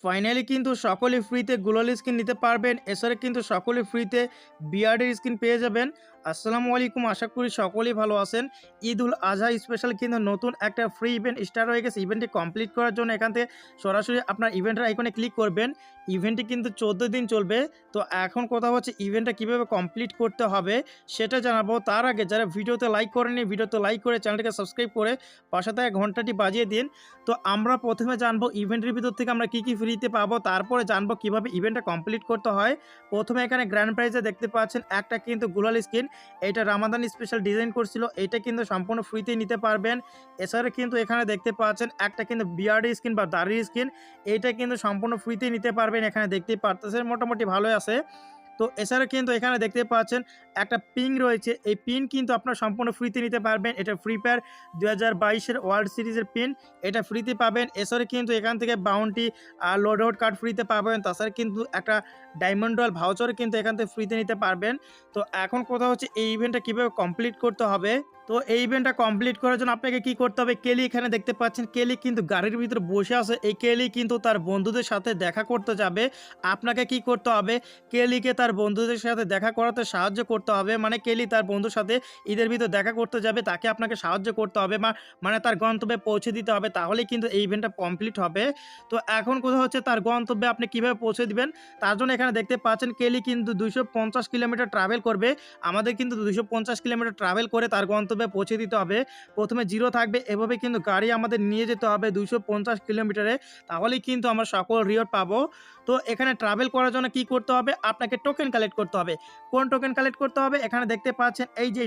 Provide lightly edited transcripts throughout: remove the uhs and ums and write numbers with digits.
Finally কিন্তু সকলেই ফ্রিতে গ্লোয়াল স্কিন নিতে পারবেন। এছাড়া কিন্তু সকলেই ফ্রিতে বিয়ার্ডের স্কিন পেয়ে যাবেন। আসসালামু আলাইকুম, আশা করি সকলেই ভালো আছেন। ঈদুল আজহা স্পেশাল কিন্তু নতুন একটা ফ্রি ইভেন্ট স্টার্ট হয়ে গেছে। ইভেন্টটি কমপ্লিট করার জন্য এখান থেকে সরাসরি আপনার ইভেন্টের আইকনে ক্লিক করবেন। ইভেন্টটি কিন্তু 14 দিন চলবে। তো এখন কথা হচ্ছে ইভেন্টটা কীভাবে কমপ্লিট করতে হবে সেটা জানাবো। তার আগে যারা ভিডিওতে লাইক করেনি, ভিডিওতে লাইক করে চ্যানেলটিকে সাবস্ক্রাইব করে পাশে থাকা ঘন্টাটি বাজিয়ে দিন। তো আমরা প্রথমে জানবো ইভেন্টের ভিতর থেকে আমরা কী কী ফ্রিতে পাবো, তারপরে জানবো কিভাবে ইভেন্টটা কমপ্লিট করতে হয়। প্রথমে এখানে গ্র্যান্ড প্রাইজে দেখতে পাচ্ছেন একটা কিন্তু গ্লোয়াল স্কিন, এটা রামাদান স্পেশাল ডিজাইন করছিল, এটা কিন্তু সম্পূর্ণ ফ্রিতেই নিতে পারবেন। এছাড়া কিন্তু এখানে দেখতে পাচ্ছেন একটা কিন্তু বিয়ার্ড স্কিন বা দাড়ির স্কিন, এটা কিন্তু সম্পূর্ণ ফ্রিতেই নিতে পারবেন। এখানে দেখতেই পারতেছেন মোটামুটি ভালোই আছে। তো এছাড়া কিন্তু এখানে দেখতে পাচ্ছেন একটা পিন রয়েছে, এই পিন কিন্তু আপনারা সম্পূর্ণ ফ্রিতে নিতে পারবেন। এটা ফ্রি ফায়ার 2022-এর ওয়ার্ল্ড সিরিজের পিন, এটা ফ্রিতে পাবেন। এছাড়া কিন্তু এখান থেকে বাউন্টি লোড আউট কার্ড ফ্রিতে পাবেন। তাছাড়া কিন্তু একটা ডায়মন্ড রয়্যাল ভাউচার কিন্তু এখান থেকে ফ্রিতে নিতে পারবেন। তো এখন কথা হচ্ছে এই ইভেন্টটা কীভাবে কমপ্লিট করতে হবে। তো এই ইভেন্টটা কমপ্লিট করার জন্য আপনাকে কি করতে হবে, কেলি এখানে দেখতে পাচ্ছেন, কেলি কিন্তু গাড়ির ভিতরে বসে আছে। এই কেলি কিন্তু তার বন্ধুদের সাথে দেখা করতে যাবে। আপনাকে কি করতে হবে, কেলিকে তার বন্ধুদের সাথে দেখা করাতে সাহায্য করতে হবে। মানে কেলি তার বন্ধুর সাথে ঈদের ভিতর দেখা করতে যাবে, তাকে আপনাকে সাহায্য করতে হবে, মানে তার গন্তব্যে পৌঁছে দিতে হবে, তাহলেই কিন্তু এই ইভেন্টটা কমপ্লিট হবে। তো এখন কথা হচ্ছে তার গন্তব্যে আপনি কিভাবে পৌঁছে দিবেন, তার জন্য এখানে দেখতে পাচ্ছেন কেলি কিন্তু 250 কিলোমিটার ট্রাভেল করবে। আমাদের কিন্তু 250 কিলোমিটার ট্রাভেল করে তার গন্তব্যে পৌঁছে দিতে হবে। প্রথমে 0 থাকবে, এভাবে কিন্তু গাড়ি আমাদের নিয়ে যেতে হবে 250 কিলোমিটারে, তাহলেই কিন্তু আমরা সকল রিওয়ার্ড পাবো। তো এখানে ট্রাভেল করার জন্য কি করতে হবে, আপনাকে টোকেন কালেক্ট করতে হবে। কোন টোকেন কালেক্ট করতে হবে, এখানে দেখতে পাচ্ছেন এই যে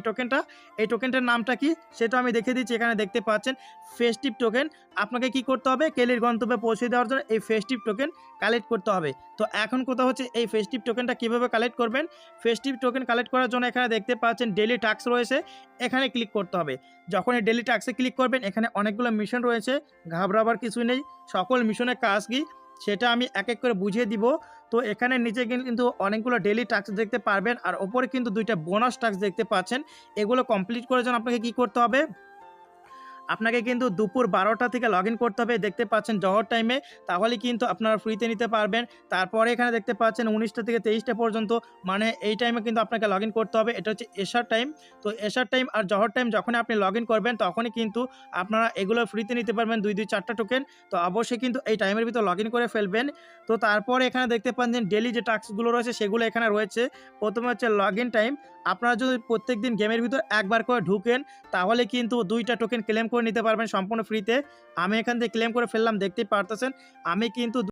এই টোকেনটার নামটা কি সেটা আমি দেখে দিচ্ছি। এখানে দেখতে পাচ্ছেন ফেস্টিভ টোকেন। আপনাকে কি করতে হবে, কেলির গন্তব্যে পৌঁছে দেওয়ার জন্য এই ফেস্টিভ টোকেন কালেক্ট করতে হবে। তো এখন কথা হচ্ছে এই ফেস্টিভ টোকেনটা কিভাবে কালেক্ট করবেন। ফেস্টিভ টোকেন কালেক্ট করার জন্য এখানে দেখতে পাচ্ছেন ডেইলি টাস্ক রয়েছে, এখানে ক্লিক করতে হবে। যখন এই ডেইলি টাস্কে ক্লিক করবেন, এখানে অনেকগুলো মিশন রয়েছে, ঘাবড়াবার কিছু নেই। সকল মিশনের কাজ কি সেটা আমি এক এক করে বুঝিয়ে দিব। তো এখানে নিচে কিন্তু অনেকগুলো ডেইলি টাস্ক দেখতে পারবেন, আর ওপরে কিন্তু 2টা বোনাস টাস্ক দেখতে পাচ্ছেন। এগুলো কমপ্লিট করার জন্য আপনাকে কি করতে হবে, আপনাকে কিন্তু দুপুর 12টা থেকে লগ ইন করতে হবে, দেখতে পাচ্ছেন জহর টাইমে, তাহলে কিন্তু আপনারা ফ্রিতে নিতে পারবেন। তারপরে এখানে দেখতে পাচ্ছেন 19টা থেকে 23টা পর্যন্ত, মানে এই টাইমে কিন্তু আপনাকে লগ ইন করতে হবে। এটা হচ্ছে এশার টাইম। তো এশার টাইম আর জহর টাইম যখনই আপনি লগ ইন করবেন, তখনই কিন্তু আপনারা এগুলো ফ্রিতে নিতে পারবেন 2-4টা টোকেন। তো অবশ্যই কিন্তু এই টাইমের ভিতর লগ ইন করে ফেলবেন। তো তারপরে এখানে দেখতে পাচ্ছেন ডেলি যে টাস্কগুলো রয়েছে সেগুলো এখানে রয়েছে। প্রথমে হচ্ছে লগ ইন টাইম। আপনারা যদি প্রত্যেকদিন গেমের ভিতর একবার করে ঢুকেন, তাহলে কিন্তু 2টা টোকেন ক্লেম করে নিতে পারবেন সম্পূর্ণ ফ্রিতে। আমি এখান থেকে ক্লেম করে ফেললাম, দেখতেই পারতেছেন আমি কিন্তু